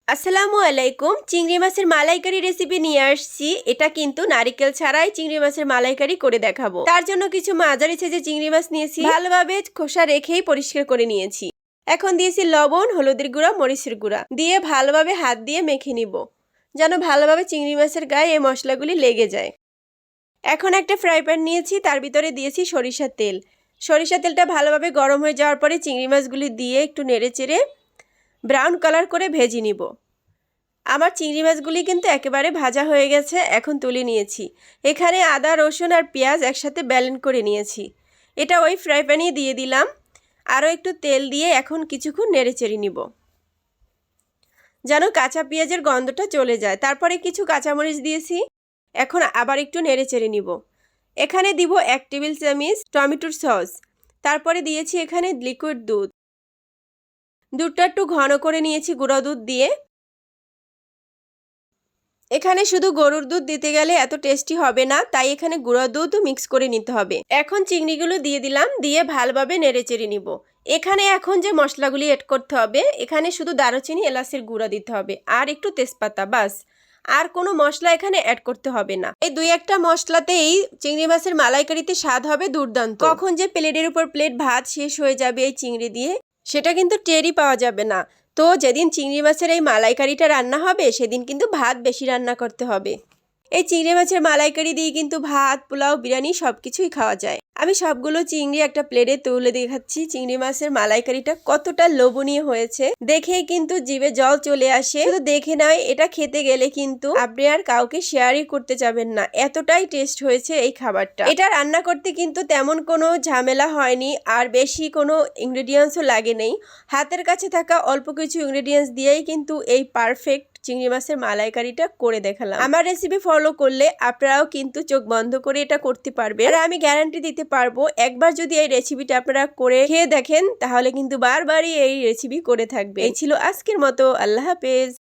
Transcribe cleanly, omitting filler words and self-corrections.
আসসালামু আলাইকুম। চিংড়ি মাছের মালাইকারি রেসিপি নিয়ে আসছি। এটা কিন্তু নারিকেল ছাড়াই চিংড়ি মাছের মালাইকারি করে দেখাবো। তার জন্য কিছু মাঝারি সাইজের চিংড়ি মাছ নিয়েছি, ভালোভাবে খোসা রেখেই পরিষ্কার করে নিয়েছি। এখন দিয়েছি লবণ, হলুদের গুঁড়া, মরিচের গুঁড়া দিয়ে ভালোভাবে হাত দিয়ে মেখে নিব, যেন ভালোভাবে চিংড়ি মাছের গায়ে এই মশলাগুলি লেগে যায়। এখন একটা ফ্রাই প্যান নিয়েছি, তার ভিতরে দিয়েছি সরিষার তেল। সরিষার তেলটা ভালোভাবে গরম হয়ে যাওয়ার পরে চিংড়ি মাছগুলি দিয়ে একটু নেড়েচেড়ে ব্রাউন কালার করে ভেজে নিব। আমার চিংড়ি মাছগুলি কিন্তু একেবারে ভাজা হয়ে গেছে, এখন তুলে নিয়েছি। এখানে আদা, রসুন আর পেঁয়াজ একসাথে ব্লেন্ড করে নিয়েছি। এটা ওই ফ্রাই প্যানেই দিয়ে দিলাম। আরও একটু তেল দিয়ে এখন কিছুক্ষণ নেড়েচেড়ে নিব, যেন কাঁচা পেঁয়াজের গন্ধটা চলে যায়। তারপরে কিছু কাঁচামরিচ দিয়েছি, এখন আবার একটু নেড়েচেড়ে নিব। এখানে দিব 1 টেবিল চামচ টমেটোর সস। তারপরে দিয়েছি এখানে লিকুইড দুধ। দুধটা একটু ঘন করে নিয়েছি গুঁড়ো দুধ দিয়ে। এখানে শুধু গরুর দুধ দিতে গেলে এত টেস্টি হবে না, তাই এখানে গুঁড়ো দুধ মিক্স করে নিতে হবে। এখন চিংড়িগুলো দিয়ে দিলাম, দিয়ে ভালোভাবে নেড়েচেড়ে নিব। এখানে এখন যে মশলাগুলি অ্যাড করতে হবে, এখানে শুধু দারুচিনি, এলাচের গুঁড়া দিতে হবে আর একটু তেজপাতা, বাস। আর কোনো মশলা এখানে অ্যাড করতে হবে না। এই 2-1টা মশলাতেই চিংড়ি মাছের মালাইকারিতে স্বাদ হবে দুর্দান্ত। কখন যে প্লেটের উপর প্লেট ভাত শেষ হয়ে যাবে এই চিংড়ি দিয়ে, সেটা কিন্তু টেরই পাওয়া যাবে না। তো যেদিন চিংড়ি মাছের এই মালাইকারিটা রান্না হবে, সেদিন কিন্তু ভাত বেশি রান্না করতে হবে। এই চিংড়ি মাছের মালাইকারি দিয়ে কিন্তু ভাত, পোলাও, বিরিয়ানি সব কিছুই খাওয়া যায়। আমি সবগুলো চিংড়ি একটা প্লেটে তুলে দেখাচ্ছি। চিংড়ি মাছের মালাইকারিটা কতটা লোভনীয় হয়েছে, দেখেই কিন্তু জিভে জল চলে আসে। শুধু দেখে নয়, এটা খেতে গেলে কিন্তু আপনি আর কাউকে শেয়ারই করতে যাবেন না, এতটাই টেস্ট হয়েছে এই খাবারটা। এটা রান্না করতে কিন্তু তেমন কোনো ঝামেলা হয়নি, আর বেশি কোনো ইনগ্রেডিয়েন্টসও লাগে নেই। হাতের কাছে থাকা অল্প কিছু ইনগ্রেডিয়েন্টস দিয়েই কিন্তু এই পারফেক্ট চিংড়ি মাছের মালাইকারিটা করে দেখালাম। আমার রেসিপি ফলো করলে আপনারাও কিন্তু চোখ বন্ধ করে এটা করতে পারবেন, আর আমি গ্যারান্টি দিতে পারবো, একবার যদি এই রেসিপিটা আপনারা করে খেয়ে দেখেন, তাহলে কিন্তু বারবারই এই রেসিপি করে থাকবে। এই ছিল আজকের মতো। আল্লাহ হাফেজ।